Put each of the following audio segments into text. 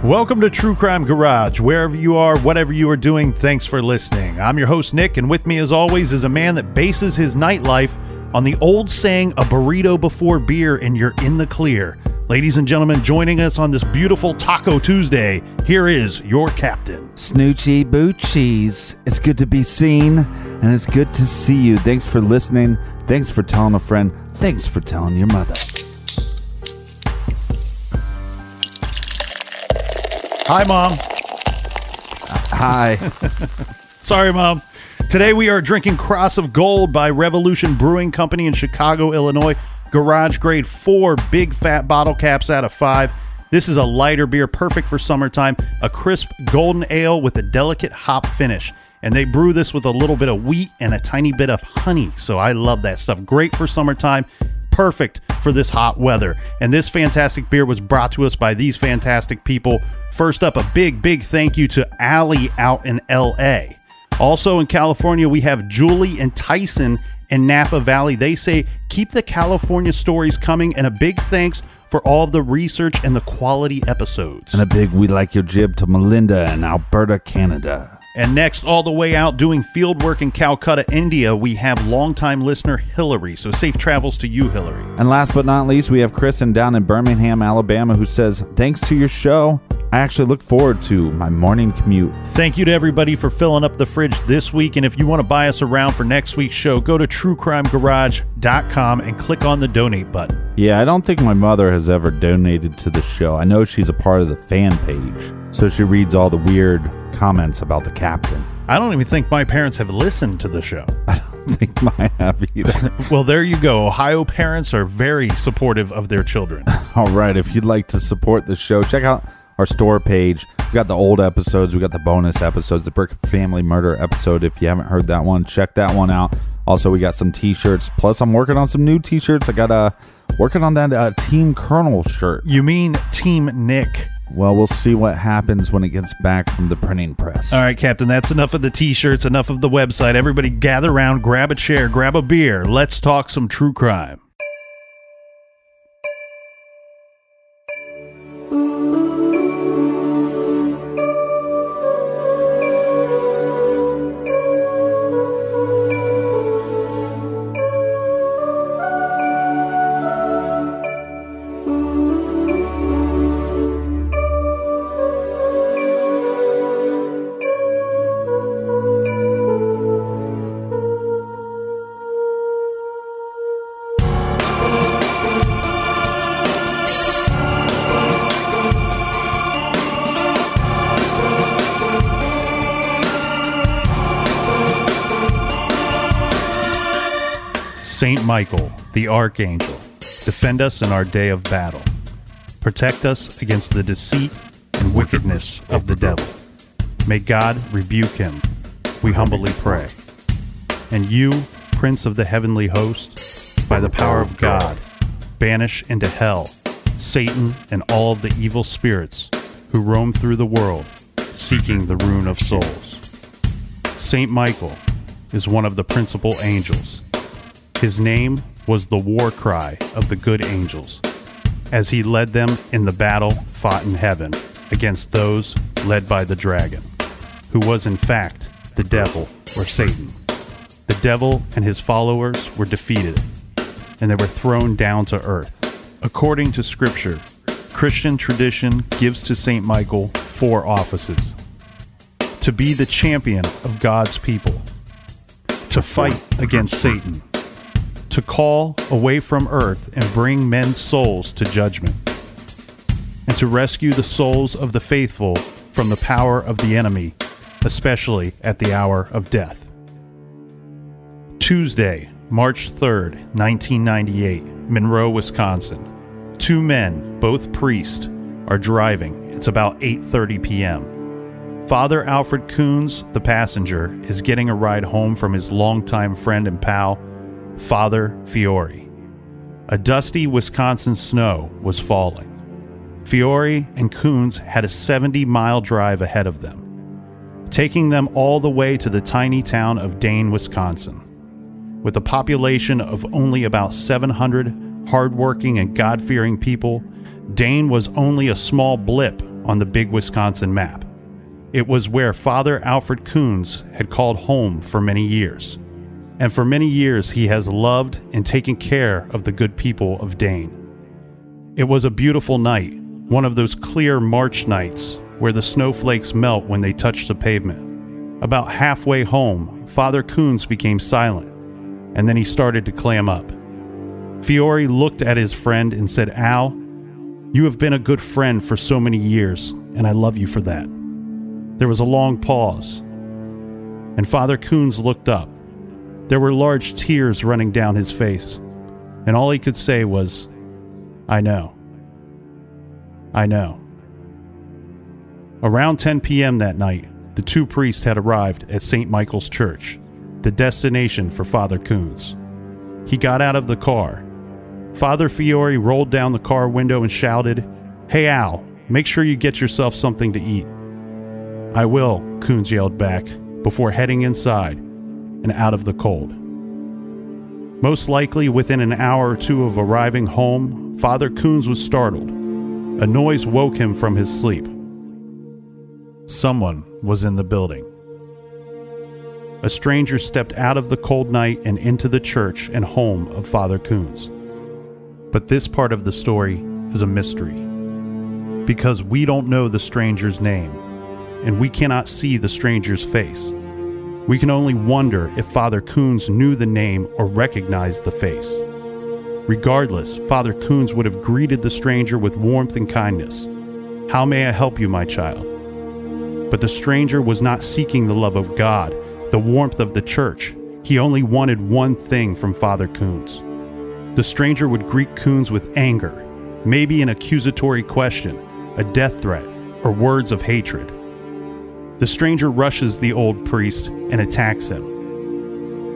Welcome to True Crime Garage. Wherever you are, whatever you are doing, thanks for listening. I'm your host, Nick, and with me as always is a man that bases his nightlife on the old saying, a burrito before beer and you're in the clear. Ladies and gentlemen, joining us on this beautiful Taco Tuesday, here is your captain. Snoochie Boochies. It's good to be seen, and it's good to see you. Thanks for listening. Thanks for telling a friend. Thanks for telling your mother. Hi, Mom. Hi. Sorry, Mom. Today we are drinking Cross of Gold by Revolution Brewing Company in Chicago, Illinois. Garage grade 4 big fat bottle caps out of 5. This is a lighter beer, perfect for summertime. A crisp golden ale with a delicate hop finish. And they brew this with a little bit of wheat and a tiny bit of honey. So I love that stuff. Great for summertime. Perfect for this hot weather. And this fantastic beer was brought to us by these fantastic people. First up, a big thank you to Allie out in LA. Also in California, we have Julie and Tyson in Napa Valley. They say, keep the California stories coming, and a big thanks for all of the research and the quality episodes. And a big we like your jib to Melinda in Alberta, Canada. And next, all the way out doing field work in Calcutta, India, we have longtime listener Hillary. So safe travels to you, Hillary. And last but not least, we have Kristen down in Birmingham, Alabama, who says, thanks to your show, I actually look forward to my morning commute. Thank you to everybody for filling up the fridge this week. And if you want to buy us around for next week's show, go to truecrimegarage.com and click on the donate button. Yeah, I don't think my mother has ever donated to the show. I know she's a part of the fan page, so she reads all the weird comments about the captain. I don't even think my parents have listened to the show. I don't think mine have either. Well, there you go. Ohio parents are very supportive of their children. All right, if you'd like to support the show, check out our store page. We got the old episodes, we got the bonus episodes, the Brick Family Murder episode. If you haven't heard that one, check that one out. Also, we got some t-shirts. Plus, I'm working on some new t-shirts. I got working on that Team Colonel shirt. You mean Team Nick? Well, we'll see what happens when it gets back from the printing press. All right, Captain, that's enough of the t-shirts, enough of the website. Everybody gather around, grab a chair, grab a beer. Let's talk some true crime. Saint Michael, the Archangel, defend us in our day of battle. Protect us against the deceit and wickedness of the devil. May God rebuke him, we humbly pray. And you, Prince of the heavenly host, by the power of God, banish into hell Satan and all of the evil spirits who roam through the world, seeking the ruin of souls. Saint Michael is one of the principal angels. His name was the war cry of the good angels, as he led them in the battle fought in heaven against those led by the dragon, who was in fact the devil or Satan. The devil and his followers were defeated, and they were thrown down to earth. According to Scripture, Christian tradition gives to Saint Michael 4 offices: to be the champion of God's people, to fight against Satan, to call away from earth and bring men's souls to judgment, and to rescue the souls of the faithful from the power of the enemy, especially at the hour of death. Tuesday, March 3rd, 1998, Monroe, Wisconsin. 2 men, both priests, are driving. It's about 8:30 p.m. Father Alfred Kunz, the passenger, is getting a ride home from his longtime friend and pal, Father Fiore. A dusty Wisconsin snow was falling. Fiore and Kunz had a 70-mile drive ahead of them, taking them all the way to the tiny town of Dane, Wisconsin. With a population of only about 700 hardworking and God-fearing people, Dane was only a small blip on the big Wisconsin map. It was where Father Alfred Kunz had called home for many years. And for many years he has loved and taken care of the good people of Dane. It was a beautiful night, one of those clear March nights where the snowflakes melt when they touch the pavement. About halfway home, Father Kunz became silent, and then he started to clam up. Fiore looked at his friend and said, "Al, you have been a good friend for so many years, and I love you for that." There was a long pause, and Father Kunz looked up. There were large tears running down his face, and all he could say was, "I know. I know." Around 10 p.m. that night, the two priests had arrived at St. Michael's Church, the destination for Father Kunz. He got out of the car. Father Fiore rolled down the car window and shouted, "Hey Al, make sure you get yourself something to eat." "I will," Kunz yelled back, before heading inside and out of the cold. Most likely within an hour or two of arriving home, Father Kunz was startled. A noise woke him from his sleep. Someone was in the building. A stranger stepped out of the cold night and into the church and home of Father Kunz. But this part of the story is a mystery, because we don't know the stranger's name, and we cannot see the stranger's face. We can only wonder if Father Kunz knew the name or recognized the face. Regardless, Father Kunz would have greeted the stranger with warmth and kindness. "How may I help you, my child?" But the stranger was not seeking the love of God, the warmth of the church. He only wanted one thing from Father Kunz. The stranger would greet Kunz with anger, maybe an accusatory question, a death threat, or words of hatred. The stranger rushes the old priest and attacks him.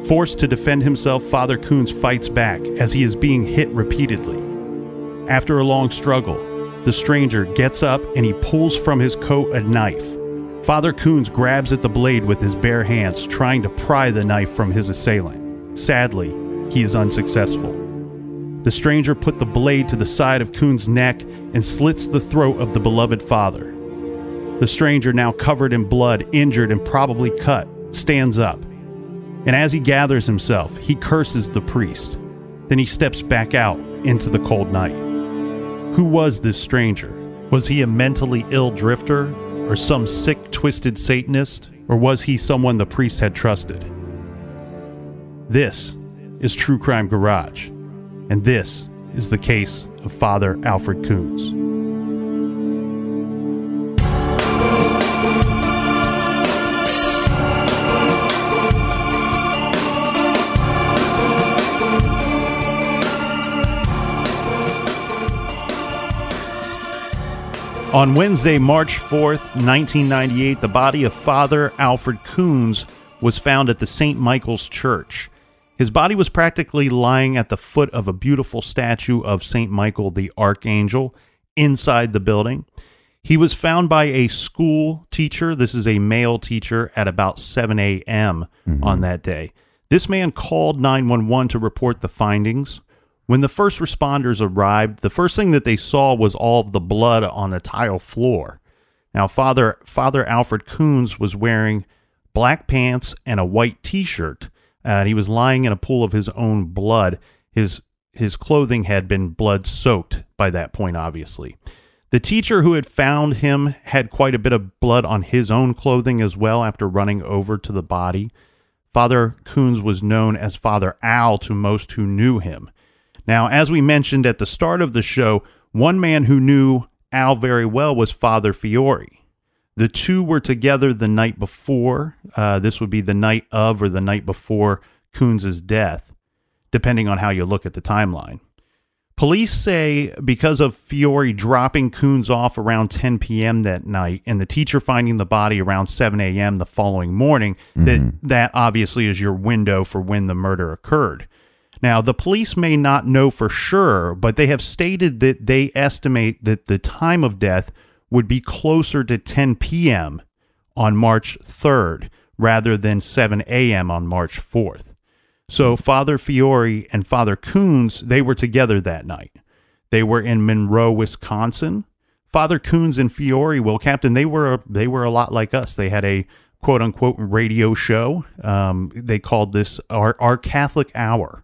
Forced to defend himself, Father Kunz fights back as he is being hit repeatedly. After a long struggle, the stranger gets up and he pulls from his coat a knife. Father Kunz grabs at the blade with his bare hands, trying to pry the knife from his assailant. Sadly, he is unsuccessful. The stranger put the blade to the side of Kunz's neck and slits the throat of the beloved father. The stranger, now covered in blood, injured and probably cut, stands up. And as he gathers himself, he curses the priest. Then he steps back out into the cold night. Who was this stranger? Was he a mentally ill drifter, or some sick, twisted Satanist, or was he someone the priest had trusted? This is True Crime Garage, and this is the case of Father Alfred Kunz. On Wednesday, March 4th, 1998, the body of Father Alfred Kunz was found at the St. Michael's Church. His body was practically lying at the foot of a beautiful statue of St. Michael the Archangel inside the building. He was found by a school teacher. This is a male teacher at about 7 a.m. on that day. This man called 911 to report the findings. When the first responders arrived, the first thing that they saw was all of the blood on the tile floor. Now, Father Alfred Kunz was wearing black pants and a white T-shirt, and he was lying in a pool of his own blood. His clothing had been blood-soaked by that point, obviously. The teacher who had found him had quite a bit of blood on his own clothing as well after running over to the body. Father Kunz was known as Father Al to most who knew him. Now, as we mentioned at the start of the show, one man who knew Al very well was Father Fiore. The two were together the night before. This would be the night of or the night before Kunz's death, depending on how you look at the timeline. Police say because of Fiore dropping Kunz off around 10 p.m. that night and the teacher finding the body around 7 a.m. the following morning, that obviously is your window for when the murder occurred. Now, the police may not know for sure, but they have stated that they estimate that the time of death would be closer to 10 p.m. on March 3rd rather than 7 a.m. on March 4th. So Father Fiore and Father Kunz, they were together that night. They were in Monroe, Wisconsin. Father Kunz and Fiore, well, Captain, they were a lot like us. They had a quote unquote radio show. They called this our Catholic Hour,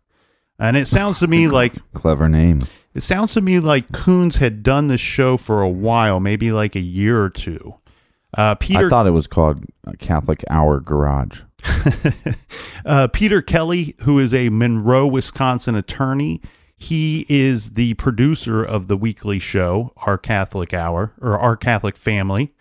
and it sounds to me like clever name. It sounds to me like Kunz had done this show for a while, maybe like a year or two. Peter, I thought it was called Catholic Hour Garage. Peter Kelly, who is a Monroe, Wisconsin attorney, he is the producer of the weekly show, Our Catholic Hour, or Our Catholic Family.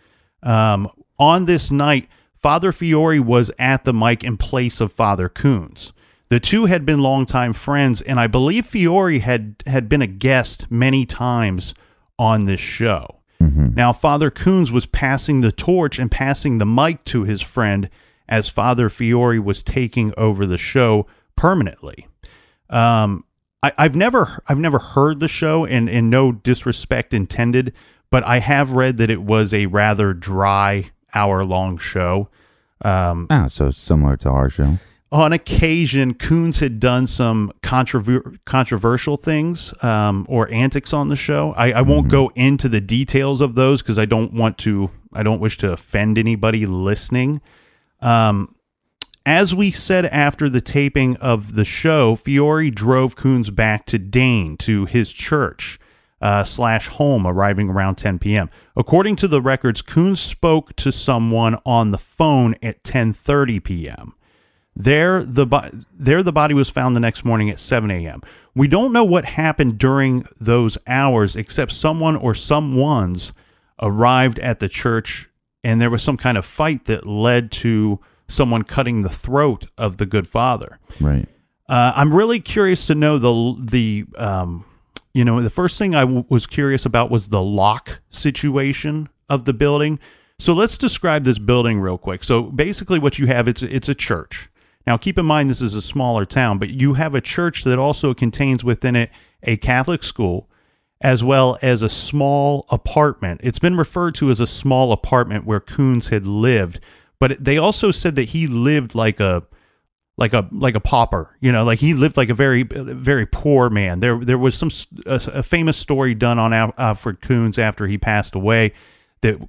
On this night, Father Fiore was at the mic in place of Father Kunz. The two had been longtime friends, and I believe Fiore had been a guest many times on this show. Mm-hmm. Now, Father Kunz was passing the torch and passing the mic to his friend as Father Fiore was taking over the show permanently. I've never heard the show, and no disrespect intended, but I have read that it was a rather dry hour-long show. So similar to our show. On occasion, Kunz had done some controversial things or antics on the show. I won't go into the details of those because I don't wish to offend anybody listening. As we said after the taping of the show, Fiore drove Kunz back to Dane, to his church / home, arriving around 10 p.m. According to the records, Kunz spoke to someone on the phone at 10:30 p.m. There, the body was found the next morning at 7 a.m. We don't know what happened during those hours, except someone or someones arrived at the church, and there was some kind of fight that led to someone cutting the throat of the good father. Right. I'm really curious to know the first thing I was curious about was the lock situation of the building. So let's describe this building real quick. So basically what you have, it's a church. Now, keep in mind, this is a smaller town, but you have a church that also contains within it a Catholic school, as well as a small apartment. It's been referred to as a small apartment where Kunz had lived, but they also said that he lived like a pauper, like he lived like a very, very poor man. There was a famous story done on Alfred Kunz after he passed away that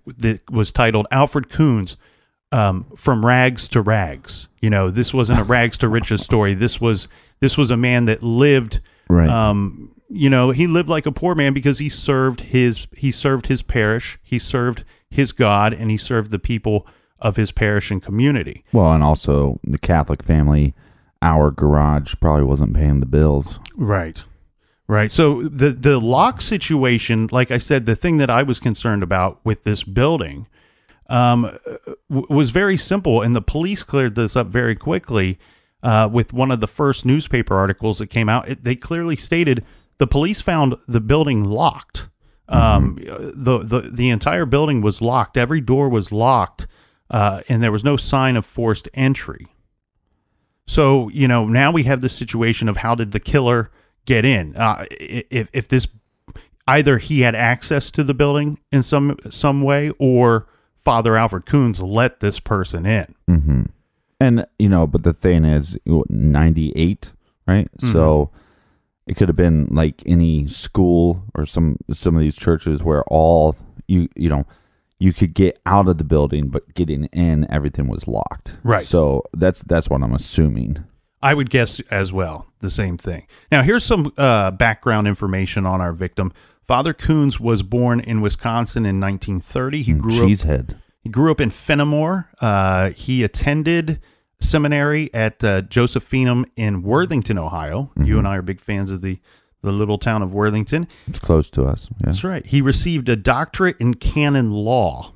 was titled Alfred Kunz, From Rags to Rags. This wasn't a rags to riches story. This was a man that lived, right. He lived like a poor man because he served his parish, he served his God, and he served the people of his parish and community. Well, and also the Catholic Family Hour Garage probably wasn't paying the bills. Right. So the lock situation, like I said, the thing that I was concerned about with this building was very simple, and the police cleared this up very quickly with one of the first newspaper articles that came out. They clearly stated the police found the building locked. The entire building was locked. Every door was locked, and there was no sign of forced entry. So, now we have this situation of how did the killer get in? If this, either he had access to the building in some way, or Father Alfred Kunz let this person in. Mm-hmm. And, but the thing is, 98, right? Mm-hmm. So it could have been like any school or some of these churches where all, you could get out of the building, but getting in, everything was locked. Right. So that's what I'm assuming. I would guess as well, the same thing. Now, here's some background information on our victim. Father Kunz was born in Wisconsin in 1930. He grew up in Fenimore. He attended seminary at Josephinum in Worthington, Ohio. Mm-hmm. You and I are big fans of the little town of Worthington. It's close to us. Yeah. That's right. He received a doctorate in canon law.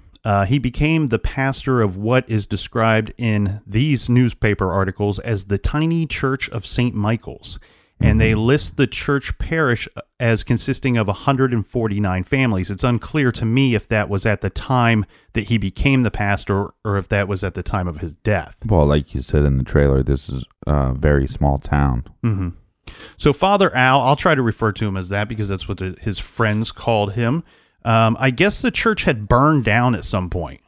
He became the pastor of what is described in these newspaper articles as the tiny church of St. Michael's. And they list the church parish as consisting of 149 families. It's unclear to me if that was at the time that he became the pastor or if that was at the time of his death. Well, like you said in the trailer, this is a very small town. Mm-hmm. So Father Al, I'll try to refer to him as that because that's what his friends called him. I guess the church had burned down at some point,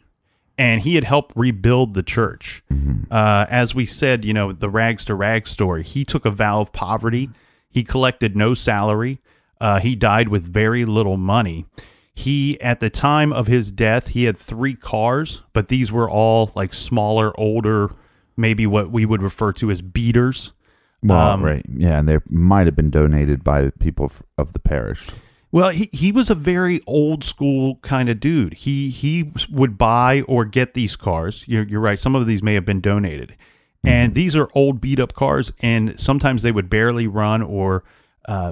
and he had helped rebuild the church. Mm-hmm. As we said, the rags to rags story, he took a vow of poverty. He collected no salary. He died with very little money. He, at the time of his death, he had 3 cars, but these were all like smaller, older, maybe what we would refer to as beaters. Well, right. Yeah, and they might have been donated by the people of the parish. Well, he was a very old school kind of dude. He would buy or get these cars. You're right. Some of these may have been donated. And these are old beat up cars, and sometimes they would barely run or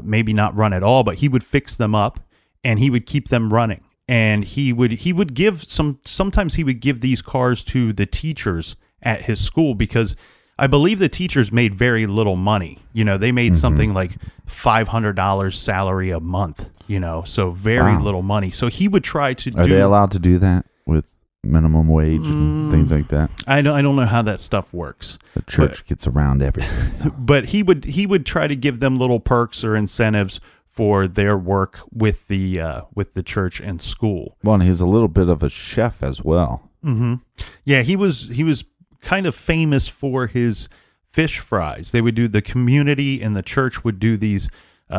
maybe not run at all, but he would fix them up and he would keep them running. And he would give sometimes he would give these cars to the teachers at his school, because I believe the teachers made very little money. They made something like $500 salary a month, so very little money. So he would try to Are they allowed to do that with minimum wage and things like that? I don't know how that stuff works. The church gets around everything. But he would try to give them little perks or incentives for their work with the church and school. Well, and he's a little bit of a chef as well. Mm-hmm. Yeah, he was kind of famous for his fish fries. They would do, the community and the church would do these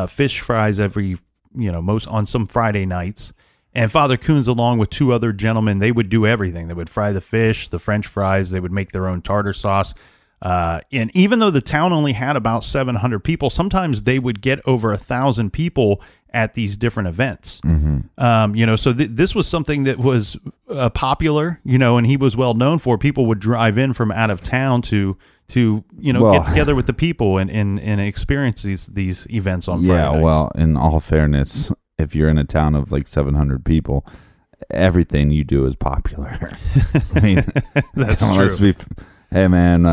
fish fries every, most on some Friday nights. And Father Kunz, along with 2 other gentlemen, they would do everything. They would fry the fish, the French fries. They would make their own tartar sauce. And even though the town only had about 700 people, sometimes they would get over 1,000 people at these different events. So this was something that was popular, and he was well known for. People would drive in from out of town to get together with the people and experience these events on Friday nights. Well, in all fairness, if you're in a town of like 700 people, everything you do is popular. I mean, that's true. Hey man,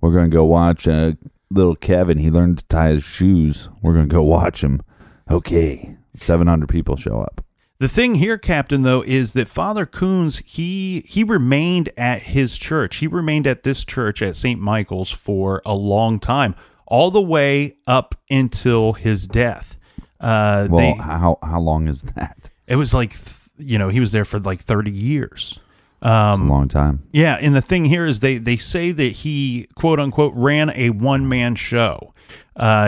we're going to go watch little Kevin. He learned to tie his shoes. We're going to go watch him. Okay, 700 people show up. The thing here, Captain, though, is that Father Kunz, he remained at his church. He remained at this church at St. Michael's for a long time, all the way up until his death. How long is that? It was like, he was there for like 30 years. It's a long time. Yeah, and the thing here is they say that he, quote unquote, ran a one-man show.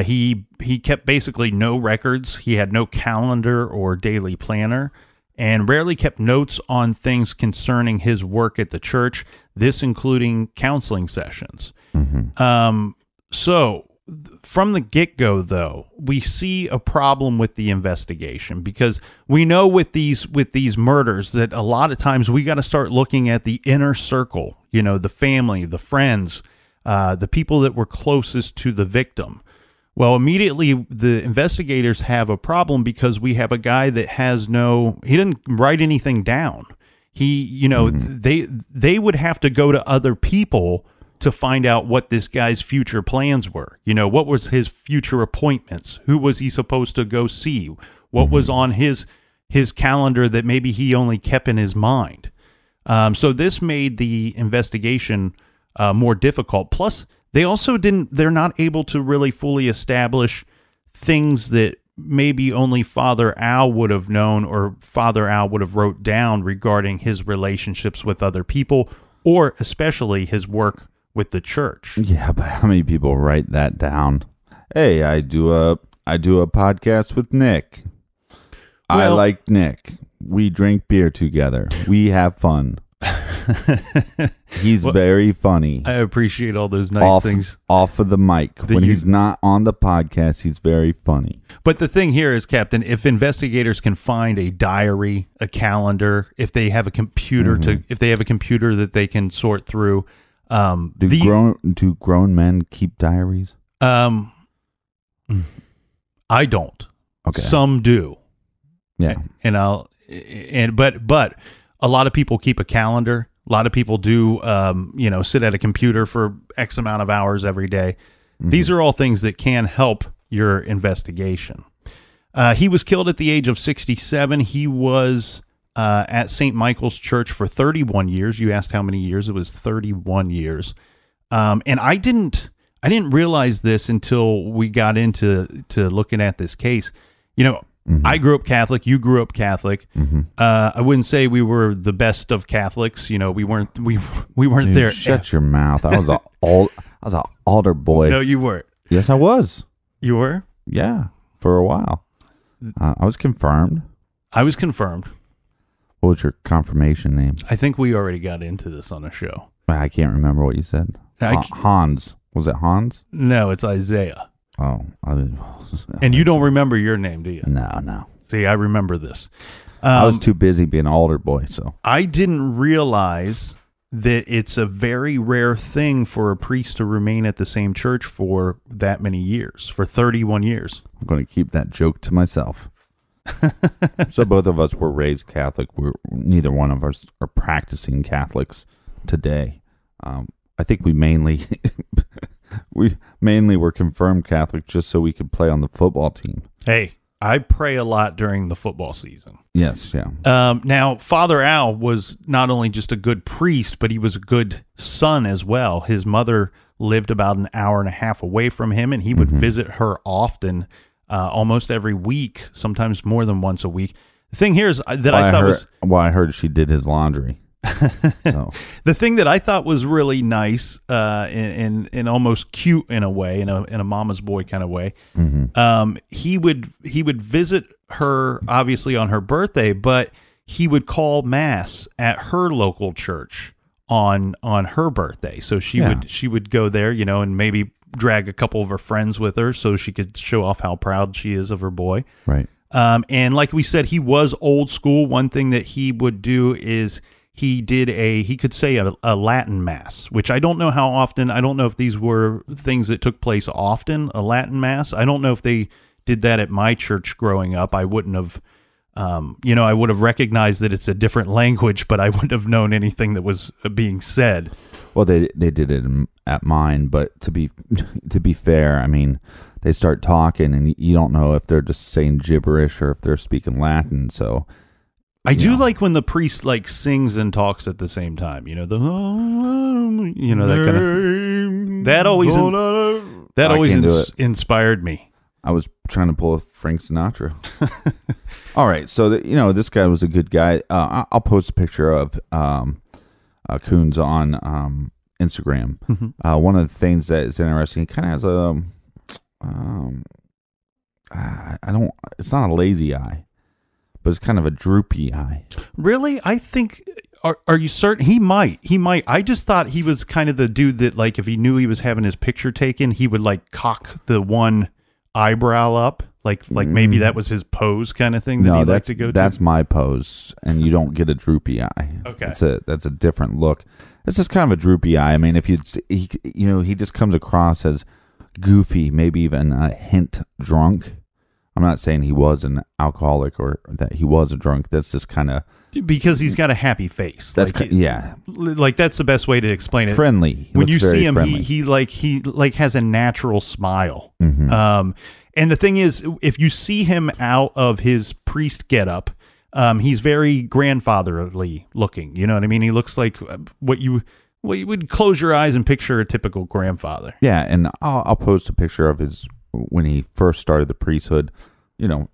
He kept basically no records. He had no calendar or daily planner, and rarely kept notes on things concerning his work at the church, this including counseling sessions. So from the get-go, though, we see a problem with the investigation, because we know with these murders that a lot of times we got to start looking at the inner circle, the family, the friends, the people that were closest to the victim. Well, immediately the investigators have a problem, because we have a guy that he didn't write anything down. They would have to go to other people to find out what this guy's future plans were. What was his future appointments? Who was he supposed to go see? What was on his calendar that maybe he only kept in his mind? So this made the investigation more difficult. Plus, they're not able to really fully establish things that maybe only Father Al would have known, or Father Al would have wrote down regarding his relationships with other people, or especially his work with the church. Yeah, but how many people write that down? Hey, I do a podcast with Nick. I like Nick. We drink beer together. We have fun. He's very funny. I appreciate all those nice things. Off of the mic. When he's not on the podcast, he's very funny. But the thing here is, Captain, if investigators can find a diary, a calendar, if they have a computer that they can sort through. Do grown men keep diaries? I don't. Okay. Some do. Yeah. But a lot of people keep a calendar. A lot of people do, sit at a computer for X amount of hours every day. These are all things that can help your investigation. He was killed at the age of 67. He was at St. Michael's Church for 31 years. You asked how many years. It was 31 years. And I didn't realize this until we got into looking at this case. I grew up Catholic. You grew up Catholic. I wouldn't say we were the best of Catholics. We weren't. We weren't Dude, there. Shut your mouth. I was an altar boy. No, you weren't. Yes, I was. You were? Yeah, for a while. I was confirmed. I was confirmed. What was your confirmation name? I think we already got into this on the show. I can't remember what you said. Hans. Was it Hans? No, it's Isaiah. Oh. And you don't remember your name, do you? No. See, I remember this. I was too busy being an altar boy, so. I didn't realize that it's a very rare thing for a priest to remain at the same church for that many years, for 31 years. I'm going to keep that joke to myself. So both of us were raised Catholic. Neither one of us are practicing Catholics today. I think we mainly were confirmed Catholic just so we could play on the football team. Hey, I pray a lot during the football season. Yes, yeah. Now, Father Al was not only just a good priest, but he was a good son as well. His mother lived about an hour and a half away from him, and he would visit her often, almost every week, sometimes more than once a week. The thing here is that I heard she did his laundry. So. The thing that I thought was really nice and almost cute in a way, in a mama's boy kind of way, he would visit her obviously on her birthday, but he would call mass at her local church on her birthday. So she would go there, and maybe drag a couple of her friends with her so she could show off how proud she is of her boy. Right. And like we said, he was old school. One thing that he would do is he could say a Latin mass, which I don't know how often. I don't know if these were things that took place often, a Latin mass. I don't know if they did that at my church growing up. I wouldn't have, I would have recognized that it's a different language, but I wouldn't have known anything that was being said. Well, they did it at mine, but to be fair, I mean, they start talking and you don't know if they're just saying gibberish or if they're speaking Latin, so... I do like when the priest sings and talks at the same time. That kind of that always inspired me. I was trying to pull a Frank Sinatra. All right, so this guy was a good guy. I'll post a picture of Kunz on Instagram. Mm-hmm. One of the things that is interesting, he kind of has it's not a lazy eye, but it's kind of a droopy eye. Really? I think, are you certain? He might. I just thought he was kind of the dude that, if he knew he was having his picture taken, he would, cock the one eyebrow up. Maybe that was his pose kind of thing that he'd like to go to? That's my pose, and you don't get a droopy eye. Okay. That's a different look. It's just kind of a droopy eye. I mean, if he just comes across as goofy, maybe even a hint drunk. I'm not saying he was an alcoholic or that he was a drunk. That's just kind of... Because he's got a happy face. That's that's the best way to explain it. Friendly. When you see him, he has a natural smile. Mm-hmm. And the thing is, if you see him out of his priest getup, he's very grandfatherly looking. You know what I mean? He looks like what you would close your eyes and picture a typical grandfather. Yeah, and I'll post a picture of his when he first started the priesthood.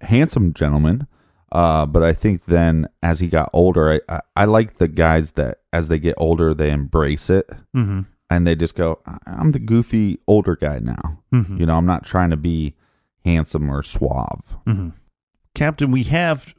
Handsome gentleman. But I think then as he got older, I like the guys that as they get older, they embrace it. Mm-hmm. And they just go, I'm the goofy older guy now. Mm-hmm. I'm not trying to be handsome or suave. Mm-hmm. Captain, we have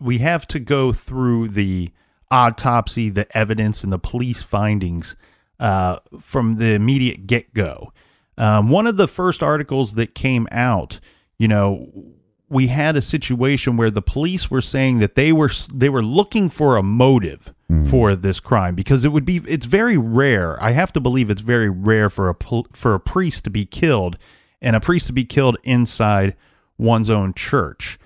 to go through the autopsy, the evidence, and the police findings from the immediate get-go. One of the first articles that came out, we had a situation where the police were saying that they were looking for a motive for this crime, because it's very rare. I have to believe it's very rare for a priest to be killed, and a priest to be killed inside one's own church.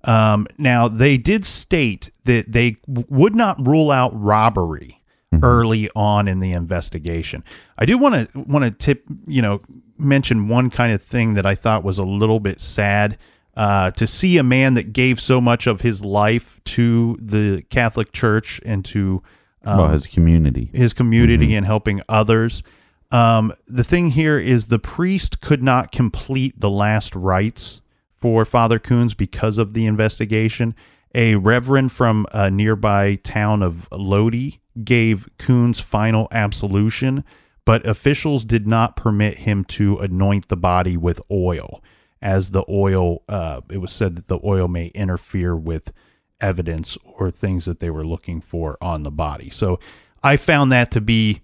Now, they did state that they would not rule out robbery early on in the investigation. I do want to mention one kind of thing that I thought was a little bit sad. To see a man that gave so much of his life to the Catholic Church and to his community, and helping others. The thing here is the priest could not complete the last rites for Father Kunz because of the investigation. A reverend from a nearby town of Lodi gave Kunz final absolution, but officials did not permit him to anoint the body with oil, as the oil, it was said that the oil may interfere with evidence or things that they were looking for on the body. So I found that to be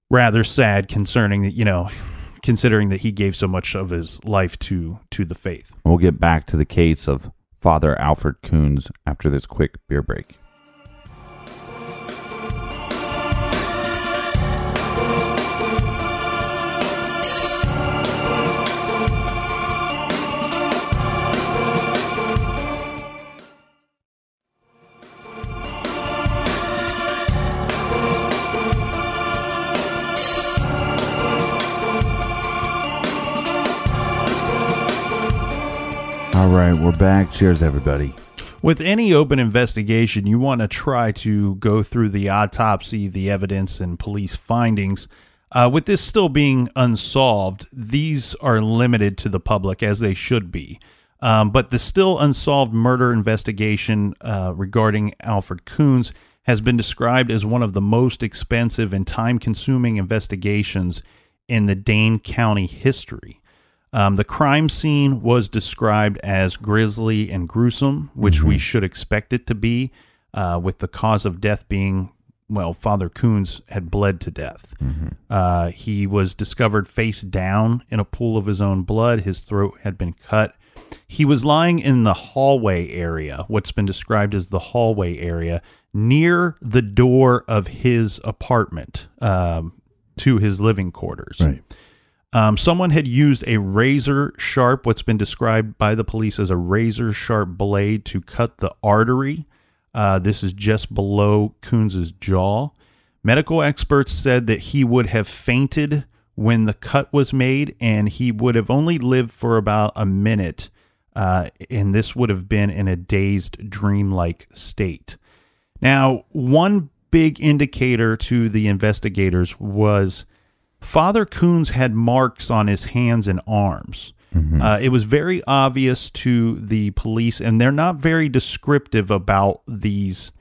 rather sad concerning that, considering that he gave so much of his life to the faith. We'll get back to the case of Father Alfred Kunz after this quick beer break. All right, we're back. Cheers, everybody. With any open investigation, you want to try to go through the autopsy, the evidence, and police findings. With this still being unsolved, these are limited to the public, as they should be. But the still unsolved murder investigation regarding Alfred Kunz has been described as one of the most expensive and time-consuming investigations in the Dane County history. The crime scene was described as grisly and gruesome, which we should expect it to be, with the cause of death being, Father Kunz had bled to death. He was discovered face down in a pool of his own blood. His throat had been cut. He was lying in the hallway area, what's been described as the hallway area, near the door of his apartment to his living quarters. Right. Someone had used a razor sharp, what's been described by the police as a razor sharp blade to cut the artery. This is just below Kunz's jaw. Medical experts said that he would have fainted when the cut was made, and he would have only lived for about a minute, and this would have been in a dazed, dreamlike state. Now, one big indicator to the investigators was Father Kunz had marks on his hands and arms. It was very obvious to the police, and they're not very descriptive about these,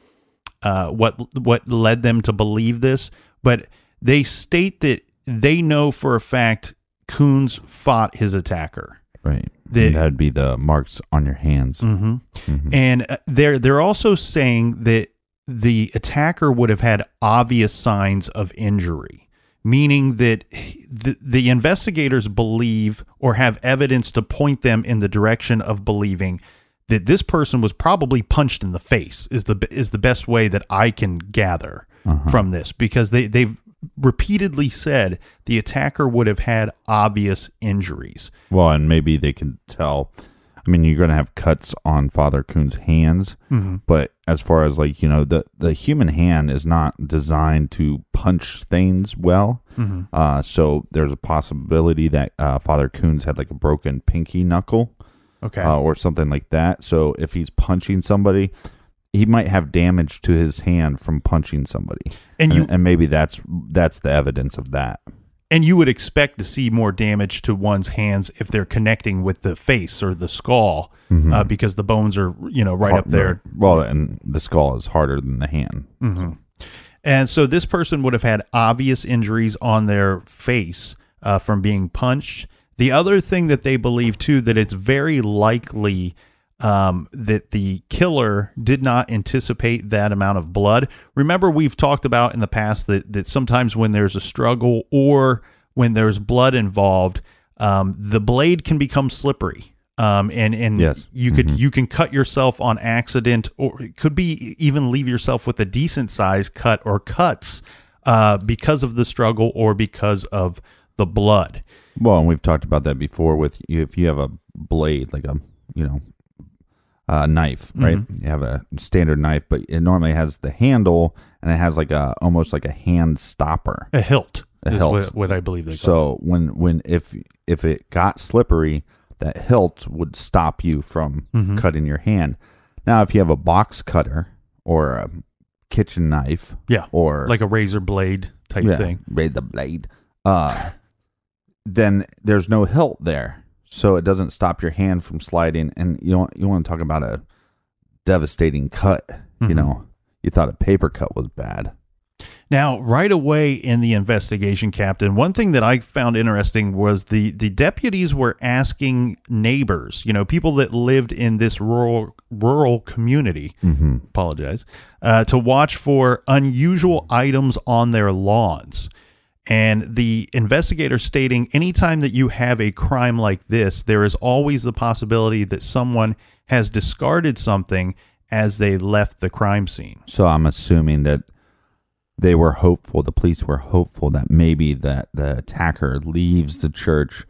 what led them to believe this, but they state that they know for a fact Kunz fought his attacker. Right. That'd be the marks on your hands. And they're also saying that the attacker would have had obvious signs of injury, meaning that the investigators believe or have evidence to point them in the direction of believing that this person was probably punched in the face is the best way that I can gather from this, because they've repeatedly said the attacker would have had obvious injuries. Well, and maybe they can tell. I mean, you're going to have cuts on Father Kunz's hands, but as far as the human hand is not designed to punch things well. So there's a possibility that Father Kunz had like a broken pinky knuckle, or something like that. So if he's punching somebody, he might have damage to his hand from punching somebody, and maybe that's the evidence of that. And you would expect to see more damage to one's hands if they're connecting with the face or the skull, because the bones are, right up there. Well, and the skull is harder than the hand. And so this person would have had obvious injuries on their face from being punched. The other thing that they believe, too, that it's very likely that the killer did not anticipate that amount of blood. Remember, we've talked about in the past that sometimes when there's a struggle or when there's blood involved, the blade can become slippery. And yes. You can cut yourself on accident, or it could be even leave yourself with a decent size cut or cuts because of the struggle or because of the blood. Well, and we've talked about that before with if you have a blade, like a knife, right? You have a standard knife, but it normally has the handle and it has almost like a hand stopper, a hilt. Hilt. What I believe they call it. So when if it got slippery, that hilt would stop you from cutting your hand. Now, if you have a box cutter or a kitchen knife, or like a razor blade type thing, razor blade, then there's no hilt there. So it doesn't stop your hand from sliding, and you want to talk about a devastating cut. You thought a paper cut was bad. Now, right away in the investigation, Captain, one thing that I found interesting was the deputies were asking neighbors, people that lived in this rural community, apologize, to watch for unusual items on their lawns. And the investigator stating, anytime that you have a crime like this, there is always the possibility that someone has discarded something as they left the crime scene. So I'm assuming that they were hopeful, the police were hopeful that maybe that the attacker leaves the church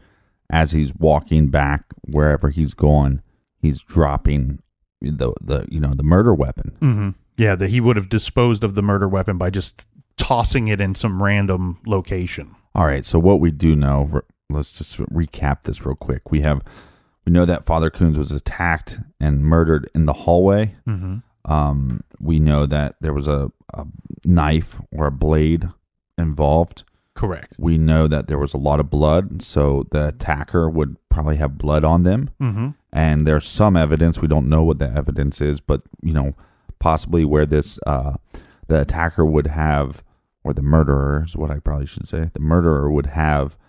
as he's walking back wherever he's going. He's dropping the murder weapon. Mm-hmm. Yeah, that he would have disposed of the murder weapon by just tossing it in some random location. All right, so what we do know, let's just recap this real quick. We know that Father Kunz was attacked and murdered in the hallway. Mm-hmm. We know that there was a knife or a blade involved. Correct. We know that there was a lot of blood, so the attacker would probably have blood on them. Mm-hmm. And there's some evidence, we don't know what the evidence is, but possibly where this the attacker would have, or the murderer is what I probably should say, the murderer would have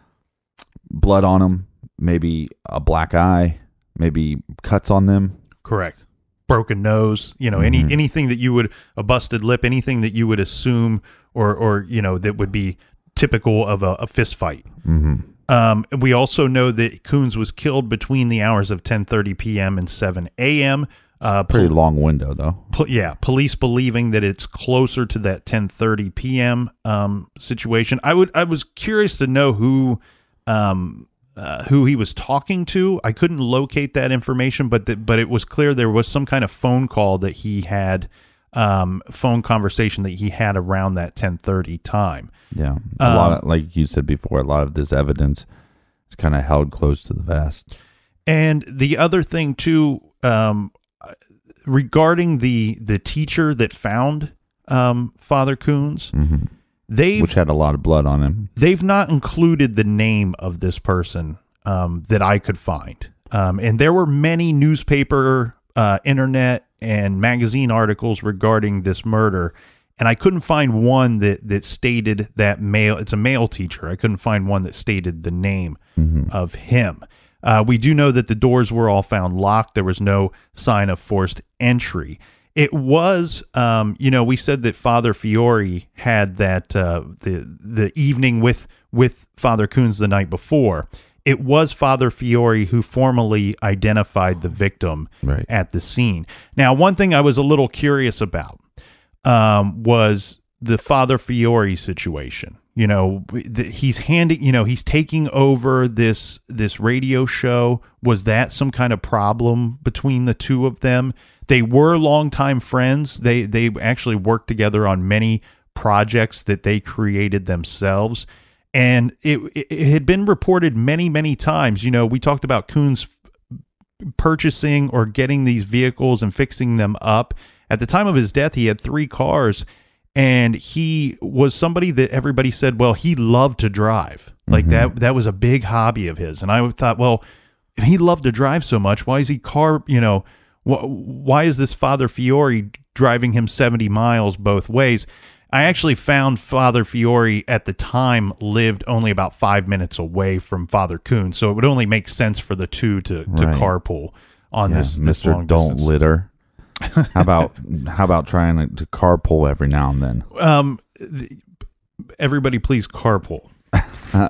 blood on him, maybe a black eye, maybe cuts on them. Correct. Broken nose, anything that you would, a busted lip, anything that you would assume or that would be typical of a fist fight. Mm-hmm. We also know that Kunz was killed between the hours of 10:30 p.m. and 7 a.m. Pretty long window, though. Police believing that it's closer to that 10:30 p.m. Situation. I was curious to know who he was talking to. I couldn't locate that information, but it was clear there was some kind of phone call that he had, phone conversation that he had around that 10:30 time. Yeah, a lot of, like you said before, a lot of this evidence is kind of held close to the vest. And the other thing too, regarding the teacher that found Father Kunz. Mm-hmm. Which had a lot of blood on him. They've not included the name of this person that I could find. And there were many newspaper, internet, and magazine articles regarding this murder, and I couldn't find one that stated that it's a male teacher. I couldn't find one that stated the name of him. We do know that the doors were all found locked. There was no sign of forced entry. It was, we said that Father Fiore had that the evening with Father Kunz the night before. It was Father Fiore who formally identified the victim at the scene. Now, one thing I was a little curious about was the Father Fiore situation. He's he's taking over this radio show. Was that some kind of problem between the two of them? They were longtime friends. They actually worked together on many projects that they created themselves. And it had been reported many, many times. We talked about Kunz purchasing or getting these vehicles and fixing them up. At the time of his death, he had 3 cars. And he was somebody that everybody said, well, he loved to drive. Like that was a big hobby of his. And I thought, well, if he loved to drive so much, why is he why is this Father Fiore driving him 70 miles both ways? I actually found Father Fiore at the time lived only about 5 minutes away from Father Kunz. So it would only make sense for the two to carpool on this Mr. long Don't distance. Litter. How about trying to carpool every now and then? Everybody please carpool. Be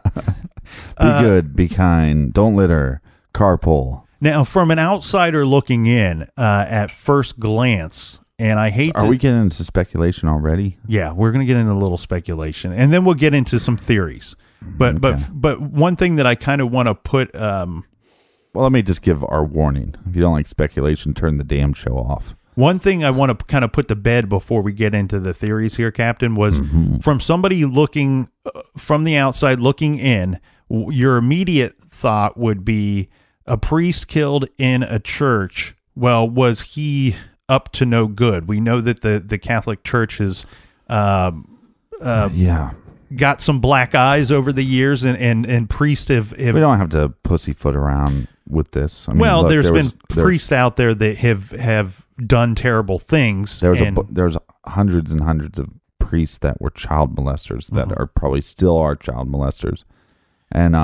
good, be kind, don't litter, carpool. Now, from an outsider looking in, at first glance, and I hate Are we getting into speculation already? Yeah, we're going to get into a little speculation, and then we'll get into some theories. But one thing that I kind of want to put... well, let me just give our warning. If you don't like speculation, turn the damn show off. One thing I want to kind of put to bed before we get into the theories here, Captain, was from somebody looking from the outside looking in, your immediate thought would be a priest killed in a church. Well, was he up to no good? We know that the Catholic Church has got some black eyes over the years, and priests have... We don't have to pussyfoot around with this. I mean, well, look, there's been priests out there that have done terrible things. There's hundreds and hundreds of priests that were child molesters that are probably still are child molesters. And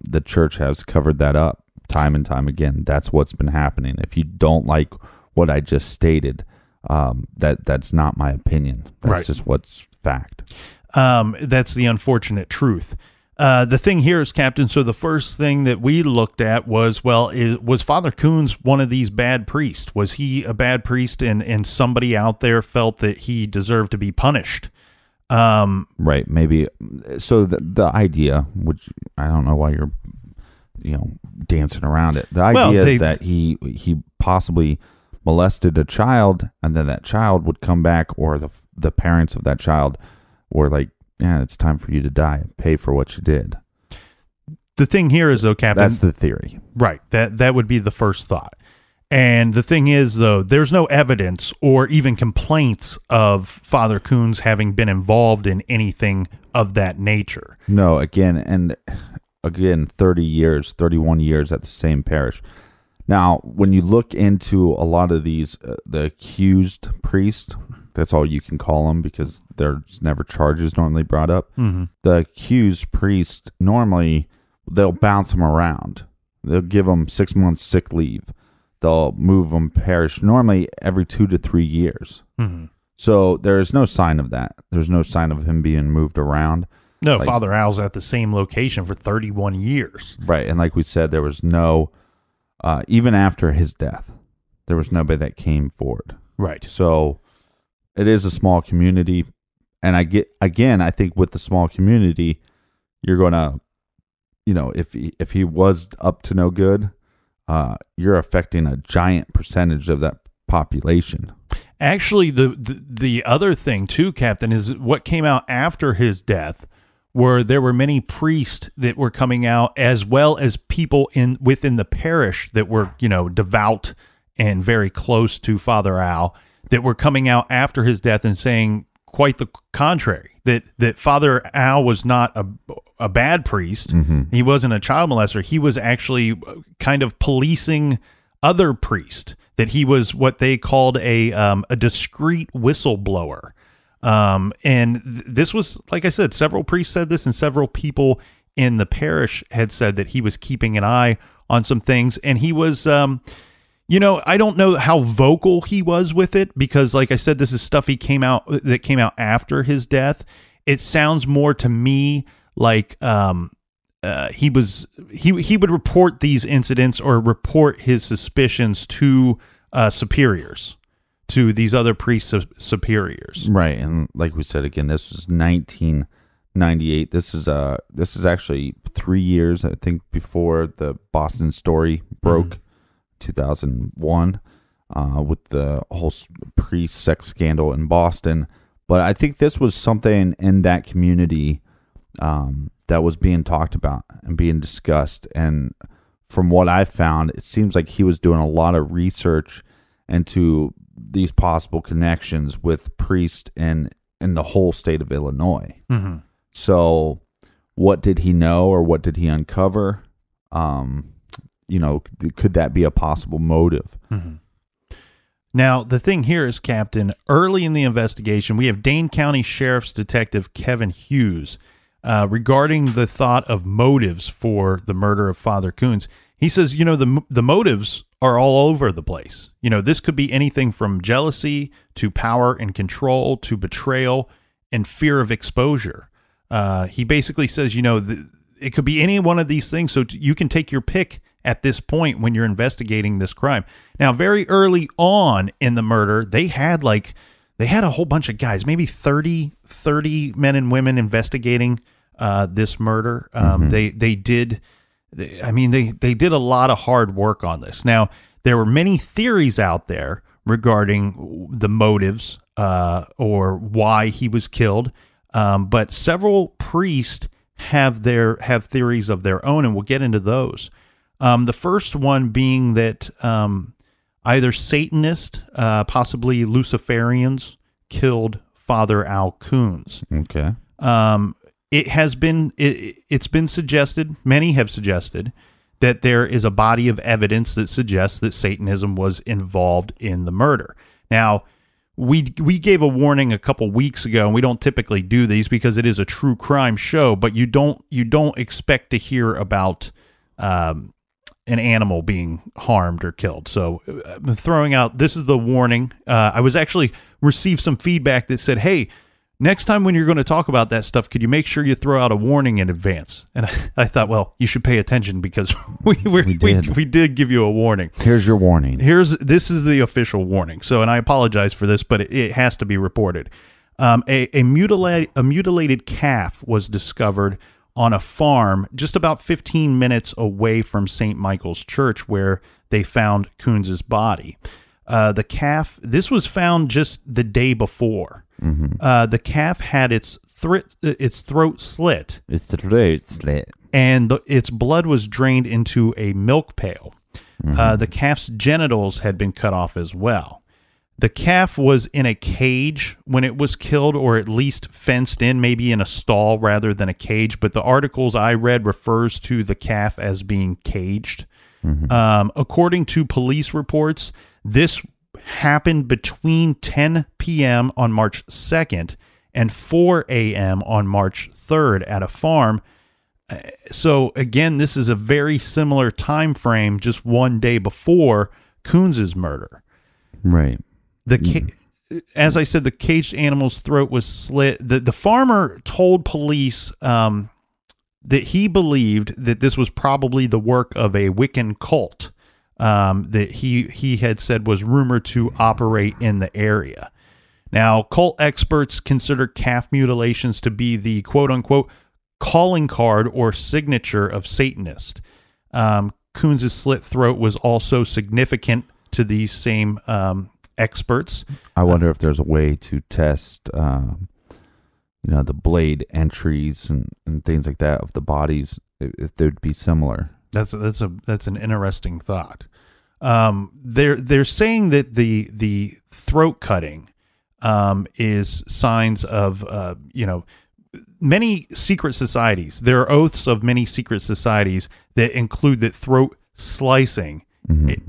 the church has covered that up time and time again. That's what's been happening. If you don't like what I just stated, that's not my opinion. That's just what's fact. That's the unfortunate truth. The thing here is, Captain, so the first thing that we looked at was, was Father Kunz one of these bad priests? Was he a bad priest and somebody out there felt that he deserved to be punished? Right, maybe. So the idea, which I don't know why you're, dancing around it. The idea is that he possibly molested a child, and then that child would come back, or the parents of that child were like, yeah, it's time for you to die. Pay for what you did. The thing here is, though, Captain... That's the theory. Right. That would be the first thought. And the thing is, though, there's no evidence or even complaints of Father Kunz having been involved in anything of that nature. No, again, 31 years at the same parish. Now, when you look into a lot of these, the accused priests, that's all you can call them because there's never charges normally brought up. Mm-hmm. The accused priest, normally, they'll bounce them around. They'll give them 6 months sick leave. They'll move them parish normally every 2 to 3 years. Mm-hmm. So there is no sign of that. There's no sign of him being moved around. No, Father Al's at the same location for 31 years. Right, and like we said, there was no, even after his death, there was nobody that came forward. Right. So it is a small community, and I think with the small community, you're going to, if he was up to no good, you're affecting a giant percentage of that population. Actually, the other thing too, Captain, is what came out after his death, where there were many priests that were coming out, as well as people within the parish that were, devout and very close to Father Al, that were coming out after his death and saying quite the contrary, that Father Al was not a bad priest. Mm-hmm. He wasn't a child molester. He was actually kind of policing other priests, that he was what they called a discreet whistleblower. And this was, like I said, several priests said this, and several people in the parish had said that he was keeping an eye on some things. And he was, I don't know how vocal he was with it, because like I said, this is stuff that came out after his death. It sounds more to me like, he would report these incidents or report his suspicions to, superiors, to these other priest superiors. Right, and like we said again, this was 1998. This is actually 3 years, I think, before the Boston story broke, 2001, with the whole priest sex scandal in Boston. But I think this was something in that community that was being talked about and being discussed. And from what I found, it seems like he was doing a lot of research into these possible connections with priests in the whole state of Illinois. Mm-hmm. So what did he know, or what did he uncover? Could that be a possible motive? Mm-hmm. Now, the thing here is, Captain, early in the investigation, we have Dane County Sheriff's Detective Kevin Hughes regarding the thought of motives for the murder of Father Kunz. He says, the motives are all over the place. This could be anything from jealousy to power and control to betrayal and fear of exposure. He basically says, it could be any one of these things. So you can take your pick at this point when you're investigating this crime. Now, very early on in the murder, they had a whole bunch of guys, maybe 30 men and women investigating this murder. They did a lot of hard work on this. Now, there were many theories out there regarding the motives or why he was killed, but several priests have theories of their own, and we'll get into those. The first one being that either Satanists, possibly Luciferians, killed Father Al Kunz. Okay. It's been suggested, many have suggested, that there is a body of evidence that suggests that Satanism was involved in the murder. Now, we gave a warning a couple weeks ago, and we don't typically do these because it is a true crime show, but you don't expect to hear about an animal being harmed or killed. So I'm throwing out, this is the warning. I was actually received some feedback that said, hey, next time when you're going to talk about that stuff, could you make sure you throw out a warning in advance? And I thought, well, you should pay attention because we did give you a warning. Here's your warning. This is the official warning. So, and I apologize for this, but it has to be reported. A mutilated calf was discovered on a farm just about 15 minutes away from St. Michael's Church, where they found Kunz's body. The calf, this was found just the day before. Mm-hmm. The calf had its throat slit. Its throat slit. And its blood was drained into a milk pail. Mm-hmm. The calf's genitals had been cut off as well. The calf was in a cage when it was killed, or at least fenced in, maybe in a stall rather than a cage. But the articles I read refers to the calf as being caged. Mm-hmm. According to police reports, this happened between 10 p.m. on March 2nd and 4 a.m. on March 3rd at a farm. So again, this is a very similar time frame, just one day before Kunz's murder. Right. As I said, the caged animal's throat was slit. The farmer told police that he believed that this was probably the work of a Wiccan cult that he had said was rumored to operate in the area. Now, cult experts consider calf mutilations to be the quote-unquote calling card or signature of Satanists. Kunz's slit throat was also significant to these same experts. I wonder if there's a way to test, the blade entries and things like that of the bodies, if they'd be similar. That's an interesting thought. They're saying that the throat cutting is signs of many secret societies. There are oaths of many secret societies that include that throat slicing